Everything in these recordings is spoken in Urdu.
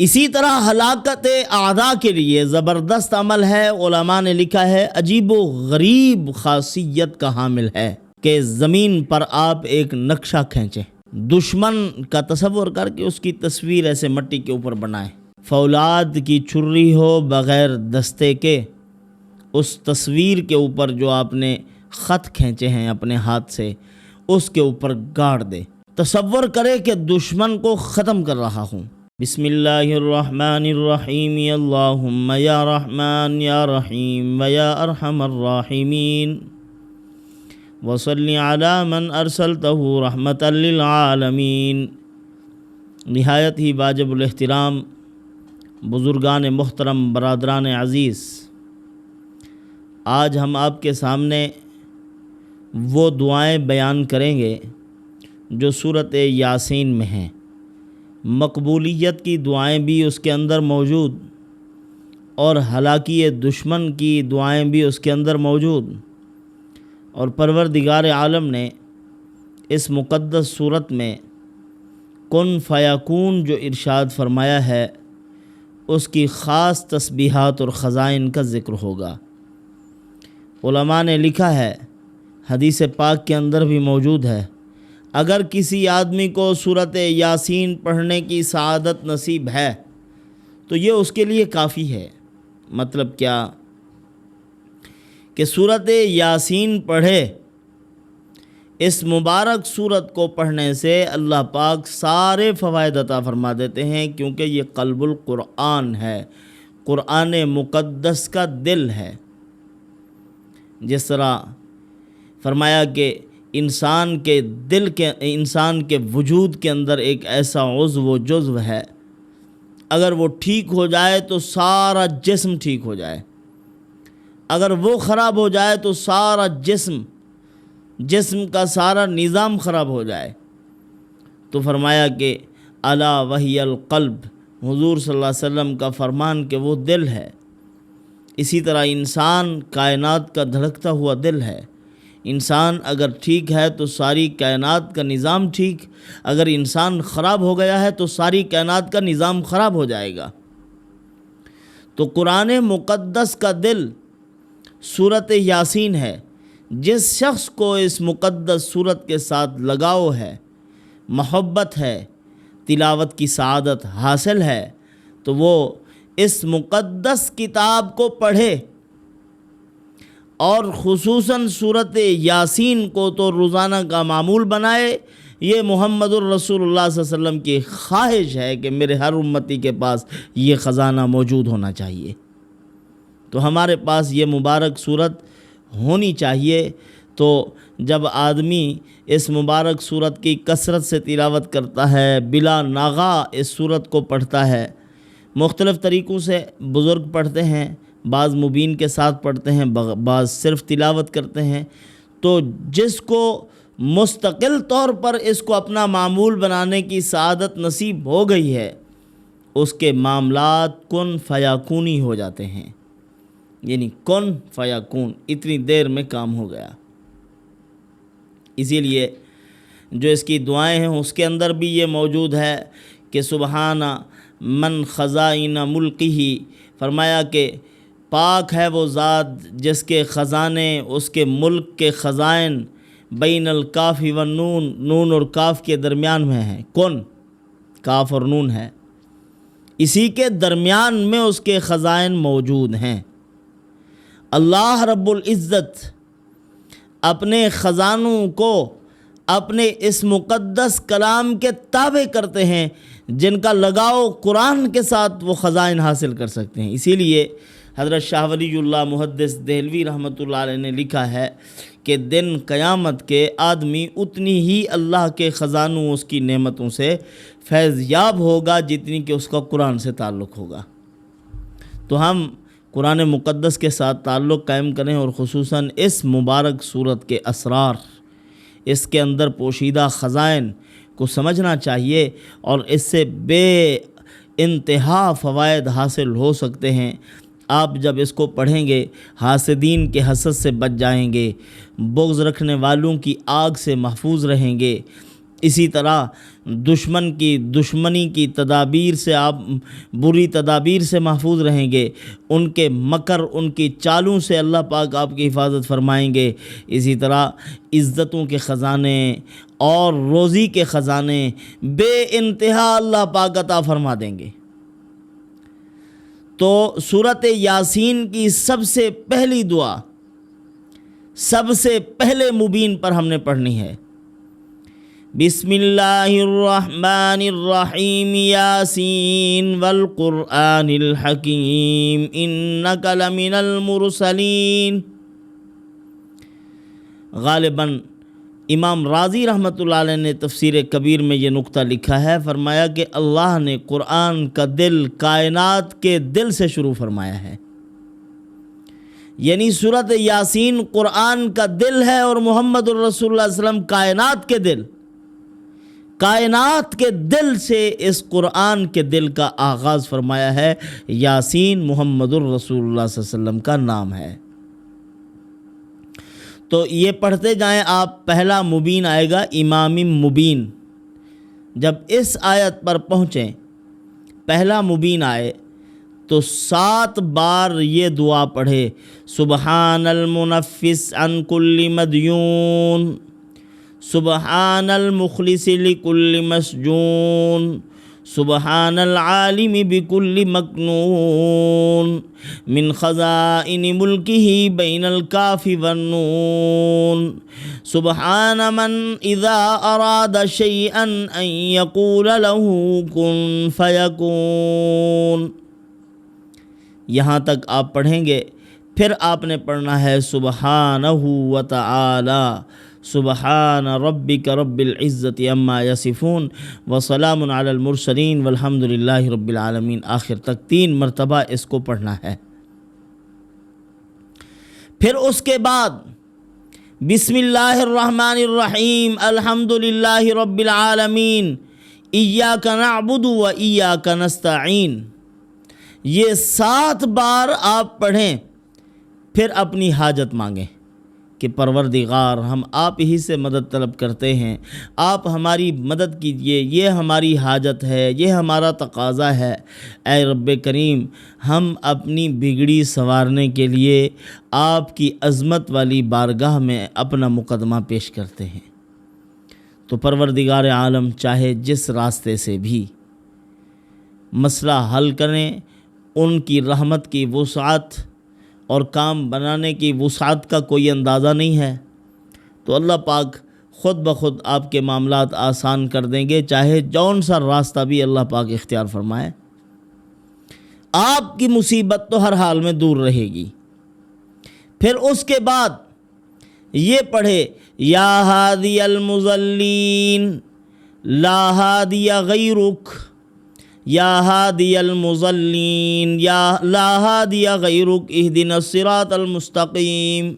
اسی طرح ہلاکت اعداء کے لیے زبردست عمل ہے۔ علماء نے لکھا ہے عجیب و غریب خاصیت کا حامل ہے کہ زمین پر آپ ایک نقشہ کھینچیں، دشمن کا تصور کر کے اس کی تصویر ایسے مٹی کے اوپر بنائیں، فولاد کی چھری ہو بغیر دستے کے، اس تصویر کے اوپر جو آپ نے خط کھینچے ہیں اپنے ہاتھ سے اس کے اوپر گاڑ دے، تصور کرے کہ دشمن کو ختم کر رہا ہوں۔ بسم اللہ الرحمن الرحیم، اللہم یا رحمان یا رحیم ویا ارحم الراحمین وصلی علی من ارسلتہ رحمتا للعالمین۔ نہایت ہی واجب الاحترام بزرگان محترم، برادران عزیز، آج ہم آپ کے سامنے وہ دعائیں بیان کریں گے جو سورۃ یاسین میں ہیں۔ مقبولیت کی دعائیں بھی اس کے اندر موجود اور ہلاکی دشمن کی دعائیں بھی اس کے اندر موجود، اور پروردگار عالم نے اس مقدس سورت میں کن فیکون جو ارشاد فرمایا ہے اس کی خاص تسبیحات اور خزائن کا ذکر ہوگا۔ علماء نے لکھا ہے، حدیث پاک کے اندر بھی موجود ہے، اگر کسی آدمی کو سورۃ یاسین پڑھنے کی سعادت نصیب ہے تو یہ اس کے لیے کافی ہے۔ مطلب کیا کہ سورۃ یاسین پڑھے، اس مبارک سورت کو پڑھنے سے اللہ پاک سارے فوائد عطا فرما دیتے ہیں، کیونکہ یہ قلب القرآن ہے، قرآن مقدس کا دل ہے۔ جس طرح فرمایا کہ انسان کے دل کے، انسان کے وجود کے اندر ایک ایسا عضو و جزو ہے، اگر وہ ٹھیک ہو جائے تو سارا جسم ٹھیک ہو جائے، اگر وہ خراب ہو جائے تو سارا جسم کا سارا نظام خراب ہو جائے۔ تو فرمایا کہ الا وہی القلب، حضور صلی اللہ علیہ وسلم کا فرمان کہ وہ دل ہے۔ اسی طرح انسان کائنات کا دھڑکتا ہوا دل ہے، انسان اگر ٹھیک ہے تو ساری کائنات کا نظام ٹھیک، اگر انسان خراب ہو گیا ہے تو ساری کائنات کا نظام خراب ہو جائے گا۔ تو قرآن مقدس کا دل سورۃ یاسین ہے۔ جس شخص کو اس مقدس سورت کے ساتھ لگاؤ ہے، محبت ہے، تلاوت کی سعادت حاصل ہے، تو وہ اس مقدس کتاب کو پڑھے، اور خصوصاً سورۃ یاسین کو تو روزانہ کا معمول بنائے۔ یہ محمد الرسول اللہ صلی اللہ علیہ وسلم کی خواہش ہے کہ میرے ہر امتی کے پاس یہ خزانہ موجود ہونا چاہیے، تو ہمارے پاس یہ مبارک سورت ہونی چاہیے۔ تو جب آدمی اس مبارک سورت کی کثرت سے تلاوت کرتا ہے، بلا ناغہ اس سورت کو پڑھتا ہے، مختلف طریقوں سے بزرگ پڑھتے ہیں، بعض مبین کے ساتھ پڑھتے ہیں، بعض صرف تلاوت کرتے ہیں، تو جس کو مستقل طور پر اس کو اپنا معمول بنانے کی سعادت نصیب ہو گئی ہے، اس کے معاملات کن فیکونی ہو جاتے ہیں، یعنی کن فیکون، اتنی دیر میں کام ہو گیا۔ اسی لیے جو اس کی دعائیں ہیں اس کے اندر بھی یہ موجود ہے کہ سبحان من خزائن ملکہ، فرمایا کہ پاک ہے وہ ذات جس کے خزانے، اس کے ملک کے خزائن بین الکاف والنون، نون اور کاف کے درمیان میں ہیں، کن کاف اور نون ہے، اسی کے درمیان میں اس کے خزائن موجود ہیں۔ اللہ رب العزت اپنے خزانوں کو اپنے اس مقدس کلام کے تابع کرتے ہیں، جن کا لگاؤ قرآن کے ساتھ وہ خزائن حاصل کر سکتے ہیں۔ اسی لیے حضرت شاہ ولی اللہ محدث دہلوی رحمۃ اللہ علیہ نے لکھا ہے کہ دن قیامت کے آدمی اتنی ہی اللہ کے خزانوں، اس کی نعمتوں سے فیض یاب ہوگا جتنی کہ اس کا قرآن سے تعلق ہوگا۔ تو ہم قرآن مقدس کے ساتھ تعلق قائم کریں، اور خصوصاً اس مبارک سورت کے اسرار، اس کے اندر پوشیدہ خزائن کو سمجھنا چاہیے، اور اس سے بے انتہا فوائد حاصل ہو سکتے ہیں۔ آپ جب اس کو پڑھیں گے حاسدین کے حسد سے بچ جائیں گے، بغض رکھنے والوں کی آگ سے محفوظ رہیں گے، اسی طرح دشمن کی دشمنی کی تدابیر سے آپ بری تدابیر سے محفوظ رہیں گے، ان کے مکر ان کی چالوں سے اللہ پاک آپ کی حفاظت فرمائیں گے۔ اسی طرح عزتوں کے خزانے اور روزی کے خزانے بے انتہا اللہ پاک عطا فرما دیں گے۔ تو سورۃ یاسین کی سب سے پہلی دعا سب سے پہلے مبین پر ہم نے پڑھنی ہے۔ بسم اللہ الرحمن الرحیم یاسین والقرآن الحکیم انک لمن المرسلین۔ غالباً امام راضی رحمۃ اللہ علیہ نے تفسیر کبیر میں یہ نقطہ لکھا ہے، فرمایا کہ اللہ نے قرآن کا دل کائنات کے دل سے شروع فرمایا ہے، یعنی سورۃ یاسین قرآن کا دل ہے اور محمد الرسول اللہ علیہ وسلم کائنات کے دل، کائنات کے دل سے اس قرآن کے دل کا آغاز فرمایا ہے۔ یاسین محمد الرسول اللہ صلی اللہ علیہ وسلم کا نام ہے۔ تو یہ پڑھتے جائیں آپ، پہلا مبین آئے گا امام مبین۔ جب اس آیت پر پہنچیں، پہلا مبین آئے تو 7 بار یہ دعا پڑھے، سبحان المنفس عن کل مدیون، سبحان المخلص لکل مسجون، سبحان العالم بکل مکنون، من خزائن ملکہ بین الکاف والنون، سبحان من اذا اراد شیئا ان یقول له کن فیکون۔ یہاں تک آپ پڑھیں گے، پھر آپ نے پڑھنا ہے سبحانہ وتعالی، سبحان ربک رب العزت عما یصفون وسلام علی المرسلین والحمد للہ رب العالمین، آخر تک 3 مرتبہ اس کو پڑھنا ہے۔ پھر اس کے بعد بسم اللہ الرحمن الرحیم الحمد للہ رب العالمین ایاک نعبد و ایاک نستعین، یہ 7 بار آپ پڑھیں، پھر اپنی حاجت مانگیں کہ پروردگار ہم آپ ہی سے مدد طلب کرتے ہیں، آپ ہماری مدد کیجئے، یہ ہماری حاجت ہے، یہ ہمارا تقاضا ہے۔ اے رب کریم، ہم اپنی بگڑی سنوارنے کے لیے آپ کی عظمت والی بارگاہ میں اپنا مقدمہ پیش کرتے ہیں۔ تو پروردگار عالم چاہے جس راستے سے بھی مسئلہ حل کریں، ان کی رحمت کی وسعت اور کام بنانے کی وسعت کا کوئی اندازہ نہیں ہے، تو اللہ پاک خود بخود آپ کے معاملات آسان کر دیں گے، چاہے جون سا راستہ بھی اللہ پاک اختیار فرمائے، آپ کی مصیبت تو ہر حال میں دور رہے گی۔ پھر اس کے بعد یہ پڑھے، یا ہادی المضلین لا ہادی غیرک، یا ہادی المضلین یا لا ہادی غیرک اہدنا الصراط المستقیم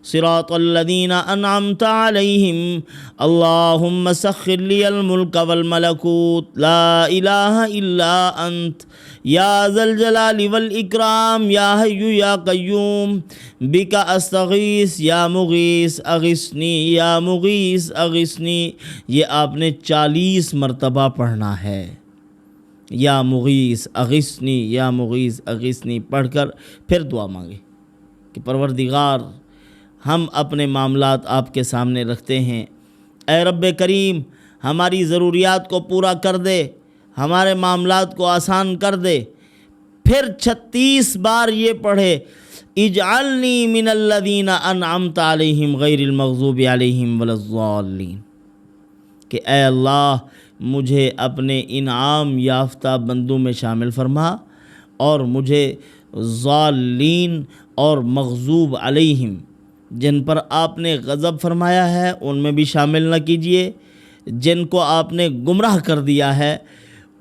صراط الذین انعمت علیہم اللہم سخر لی الملک والملکوت لا الہ الا انت یا ذا الجلال والاکرام یا حی یا قیوم بک استغیث یا مغیث اغثنی یا مغیث اغثنی۔ یہ آپ نے 40 مرتبہ پڑھنا ہے، یا مغیث اغثنی یا مغیث اغثنی پڑھ کر پھر دعا مانگے کہ پروردگار ہم اپنے معاملات آپ کے سامنے رکھتے ہیں، اے رب کریم ہماری ضروریات کو پورا کر دے، ہمارے معاملات کو آسان کر دے۔ پھر 36 بار یہ پڑھے، اجعلنی من الذین انعمت علیہم غیر المغضوب علیہم ولا الضالین، کہ اے اللہ مجھے اپنے انعام یافتہ بندوں میں شامل فرما اور مجھے ضالین اور مغضوب علیہم جن پر آپ نے غضب فرمایا ہے ان میں بھی شامل نہ کیجیے، جن کو آپ نے گمراہ کر دیا ہے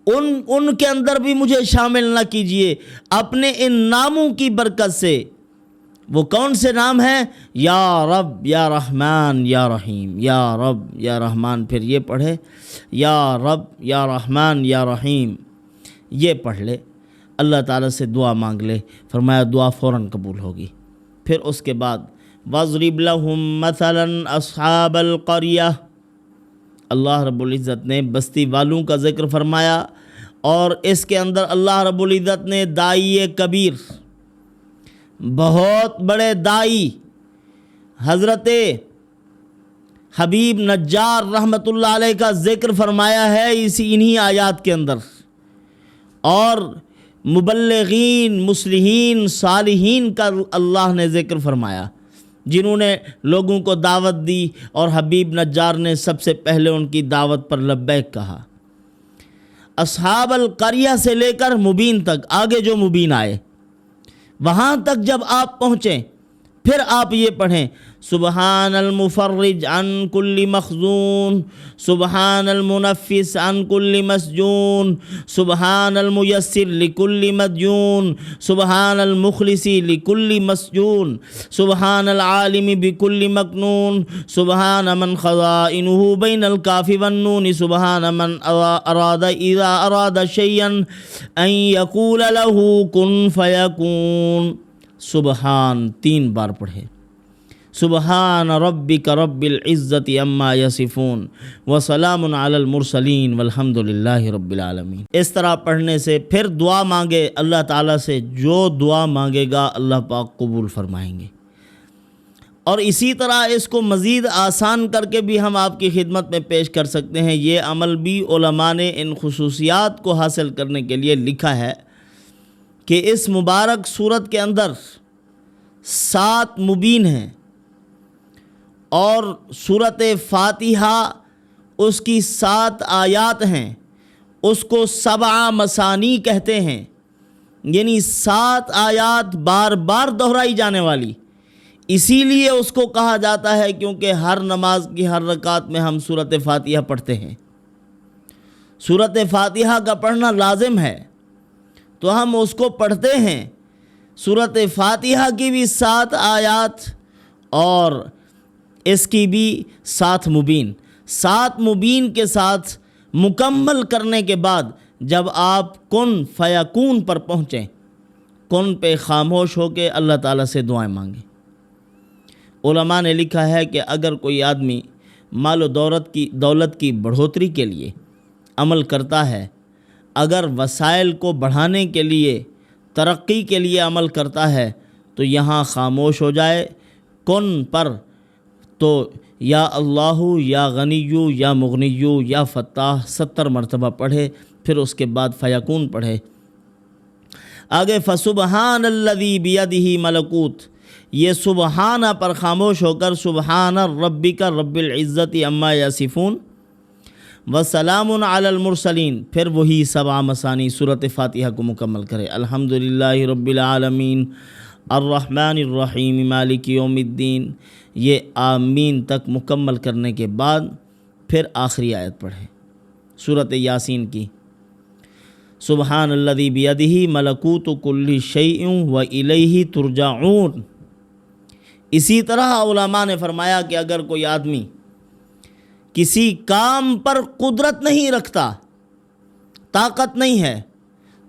ان کے اندر بھی مجھے شامل نہ کیجیے۔ اپنے ان ناموں کی برکت سے، وہ کون سے نام ہیں؟ یا رب یا رحمان یا رحیم، یا رب یا رحمان، پھر یہ پڑھے یا رب یا رحمان یا رحیم، یہ پڑھ لے، اللہ تعالیٰ سے دعا مانگ لے، فرمایا دعا فوراً قبول ہوگی۔ پھر اس کے بعد وَاضْرِبْ لَهُمْ مَثَلًا أَصْحَابَ الْقَرْيَةِ اللہ رب العزت نے بستی والوں کا ذکر فرمایا، اور اس کے اندر اللہ رب العزت نے داعی کبیر، بہت بڑے داعی حضرت حبیب نجار رحمۃ اللہ علیہ کا ذکر فرمایا ہے انہی آیات کے اندر، اور مبلغین، مصلحین، صالحین کا اللہ نے ذکر فرمایا، جنہوں نے لوگوں کو دعوت دی، اور حبیب نجار نے سب سے پہلے ان کی دعوت پر لبیک کہا۔ اصحاب القریہ سے لے کر مبین تک، آگے جو مبین آئے وہاں تک جب آپ پہنچیں، پھر آپ یہ پڑھیں سبحان المفرج عن کل مخزون، سبحان المنفس عن کل مسجون، سبحان الميسر لكل مديون، سبحان المخلص لكل مسجون، سبحان العالم بكل مكنون، سبحان من خزائنه بين الكاف والنون، سبحان من أراد إذا أراد شيئا أن يقول له كن فيكون۔ سبحان 3 بار پڑھے، سبحان ربک رب العزت عما یصفون وسلام علی المرسلین والحمد للہ رب العالمین۔ اس طرح پڑھنے سے پھر دعا مانگے اللہ تعالیٰ سے، جو دعا مانگے گا اللہ پاک قبول فرمائیں گے۔ اور اسی طرح اس کو مزید آسان کر کے بھی ہم آپ کی خدمت میں پیش کر سکتے ہیں۔ یہ عمل بھی علماء نے ان خصوصیات کو حاصل کرنے کے لیے لکھا ہے کہ اس مبارک سورت کے اندر 7 مبین ہیں، اور سورت فاتحہ اس کی 7 آیات ہیں، اس کو 7 مثانی کہتے ہیں، یعنی 7 آیات بار بار دہرائی جانے والی۔ اسی لیے اس کو کہا جاتا ہے کیونکہ ہر نماز کی ہر رکعت میں ہم سورت فاتحہ پڑھتے ہیں، سورت فاتحہ کا پڑھنا لازم ہے، تو ہم اس کو پڑھتے ہیں۔ سورت فاتحہ کی بھی 7 آیات اور اس کی بھی 7 مبین، 7 مبین کے ساتھ مکمل کرنے کے بعد جب آپ کن فیکون پر پہنچیں، کن پہ خاموش ہو کے اللہ تعالیٰ سے دعائیں مانگیں۔ علماء نے لکھا ہے کہ اگر کوئی آدمی مال و دولت کی بڑھوتری کے لیے عمل کرتا ہے، اگر وسائل کو بڑھانے کے لیے، ترقی کے لیے عمل کرتا ہے، تو یہاں خاموش ہو جائے کن پر، تو یا اللہ یا غنیو یا مغنیو یا فتاح 70 مرتبہ پڑھے، پھر اس کے بعد فیکون پڑھے۔ آگے فسبحان الذی بیدہ ملکوت، یہ سبحانہ پر خاموش ہو کر سبحان ربک رب العزت عما یصفون وسلام علی المرسلین، پھر وہی 7 مثانی سورۃ فاتحہ کو مکمل کرے۔ الحمدللہ رب العالمین الرحمن الرحیم مالک یوم الدین، یہ آمین تک مکمل کرنے کے بعد پھر آخری آیت پڑھے سورۃ یاسین کی، سبحان الذی بیدہ ملکوت کل شیء والیہ ترجعون۔ اسی طرح علماء نے فرمایا کہ اگر کوئی آدمی کسی کام پر قدرت نہیں رکھتا، طاقت نہیں ہے،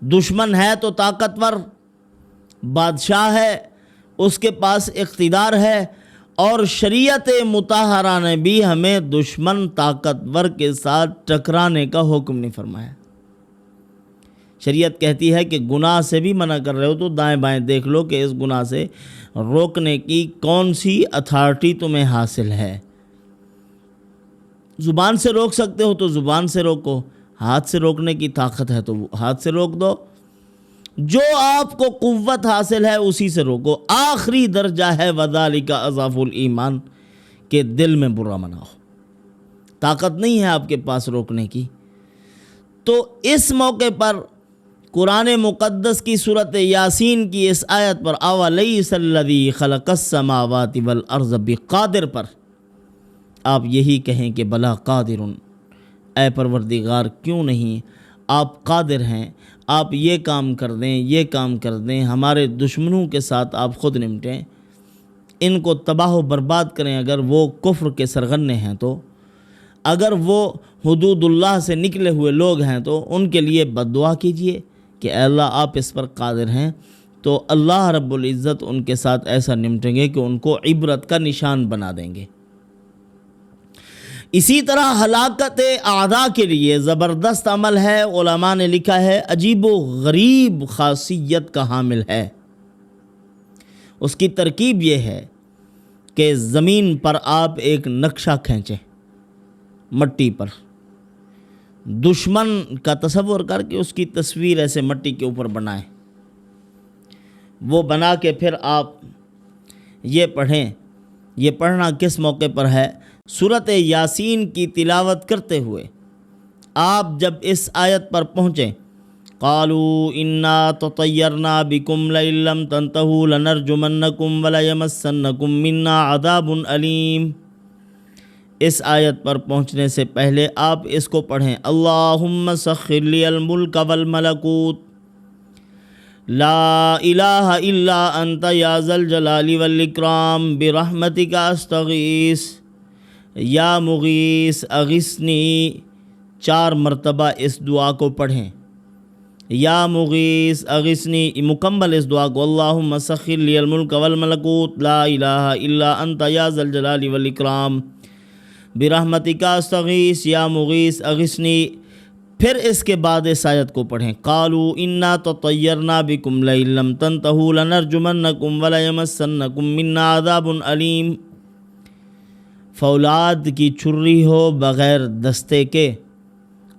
دشمن ہے تو طاقتور، بادشاہ ہے اس کے پاس اقتدار ہے، اور شریعت مطہرہ نے بھی ہمیں دشمن طاقتور کے ساتھ ٹکرانے کا حکم نہیں فرمایا۔ شریعت کہتی ہے کہ گناہ سے بھی منع کر رہے ہو تو دائیں بائیں دیکھ لو کہ اس گناہ سے روکنے کی کون سی اتھارٹی تمہیں حاصل ہے۔ زبان سے روک سکتے ہو تو زبان سے روکو، ہاتھ سے روکنے کی طاقت ہے تو ہاتھ سے روک دو، جو آپ کو قوت حاصل ہے اسی سے روکو۔ آخری درجہ ہے وذالک اضعف الایمان، کہ دل میں برا مناؤ، طاقت نہیں ہے آپ کے پاس روکنے کی۔ تو اس موقع پر قرآن مقدس کی سورۃ یاسین کی اس آیت پر اولیس الذی خلق السماوات والارض بقادر پر آپ یہی کہیں کہ بلا قادر، اے پروردگار کیوں نہیں، آپ قادر ہیں، آپ یہ کام کر دیں، یہ کام کر دیں، ہمارے دشمنوں کے ساتھ آپ خود نمٹیں، ان کو تباہ و برباد کریں اگر وہ کفر کے سرغنے ہیں تو، اگر وہ حدود اللہ سے نکلے ہوئے لوگ ہیں تو ان کے لیے بد دعا کیجئے کہ اے اللہ آپ اس پر قادر ہیں، تو اللہ رب العزت ان کے ساتھ ایسا نمٹیں گے کہ ان کو عبرت کا نشان بنا دیں گے۔ اسی طرح ہلاکت اعداء کے لیے زبردست عمل ہے، علماء نے لکھا ہے عجیب و غریب خاصیت کا حامل ہے۔ اس کی ترکیب یہ ہے کہ زمین پر آپ ایک نقشہ کھینچیں مٹی پر، دشمن کا تصور کر کے اس کی تصویر ایسے مٹی کے اوپر بنائیں، وہ بنا کے پھر آپ یہ پڑھیں۔ یہ پڑھنا کس موقع پر ہے؟ سورۃ یاسین کی تلاوت کرتے ہوئے آپ جب اس آیت پر پہنچیں، قالوا انا تطیرنا بکم لئن لم تنتہوا لنرجمنکم ولیمسنکم منا عذاب علیم، اس آیت پر پہنچنے سے پہلے آپ اس کو پڑھیں، اللہم سخر لی الملک والملکوت لا الہ الا انت یا ذا الجلال والاکرام برحمتک استغیث یا مغیث اغثنی، 4 مرتبہ اس دعا کو پڑھیں، یا مغیث اغثنی، مکمل اس دعا کو، اللہم سخر لی الملک والملکوت لا الہ الا انت یا ذا الجلال والاکرام برحمتک استغیث یا مغیث اغثنی۔ پھر اس کے بعد اس آیت کو پڑھیں، قالوا انا تطیرنا بکم لئن لم تنتہوا لنرجمنکم ولیمسنکم منا عذاب علیم۔ فولاد کی چھری ہو بغیر دستے کے،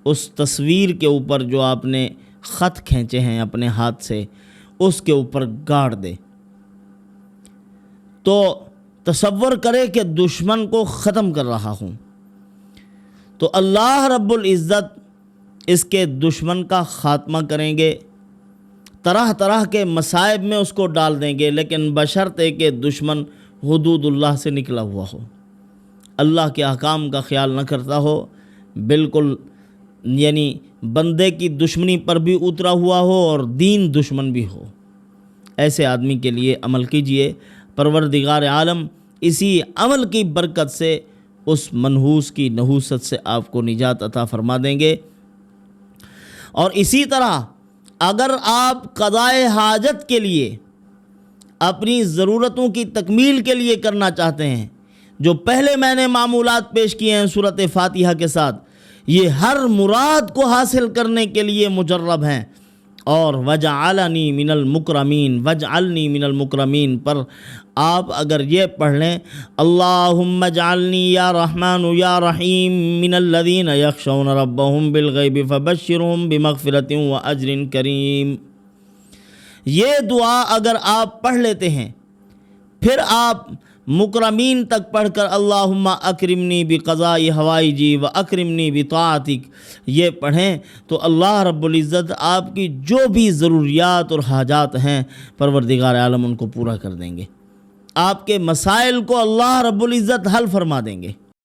اس تصویر کے اوپر جو آپ نے خط کھینچے ہیں اپنے ہاتھ سے، اس کے اوپر گاڑ دے تو تصور کرے کہ دشمن کو ختم کر رہا ہوں، تو اللہ رب العزت اس کے دشمن کا خاتمہ کریں گے، طرح طرح کے مصائب میں اس کو ڈال دیں گے، لیکن بشرطے کہ دشمن حدود اللہ سے نکلا ہوا ہو، اللہ کے احکام کا خیال نہ کرتا ہو، بالکل یعنی بندے کی دشمنی پر بھی اترا ہوا ہو اور دین دشمن بھی ہو۔ ایسے آدمی کے لیے عمل کیجئے، پروردگار عالم اسی عمل کی برکت سے اس منحوس کی نحوست سے آپ کو نجات عطا فرما دیں گے۔ اور اسی طرح اگر آپ قضائے حاجت کے لیے، اپنی ضرورتوں کی تکمیل کے لیے کرنا چاہتے ہیں، جو پہلے میں نے معمولات پیش کیے ہیں سورۃ فاتحہ کے ساتھ، یہ ہر مراد کو حاصل کرنے کے لیے مجرب ہیں، اور وجعلنی من المکرمین، وجعلنی من المکرمین پر آپ اگر یہ پڑھ لیں، اللہم اجعلنی یا رحمن یا رحیم من الذین یخشون ربهم بالغیب فبشرهم بمغفرۃ واجر کریم، یہ دعا اگر آپ پڑھ لیتے ہیں، پھر آپ مکرمین تک پڑھ کر اللہم اکرمنی بقضاء حوائجی و اکرمنی بطاعتک یہ پڑھیں، تو اللہ رب العزت آپ کی جو بھی ضروریات اور حاجات ہیں پروردگار عالم ان کو پورا کر دیں گے، آپ کے مسائل کو اللہ رب العزت حل فرما دیں گے۔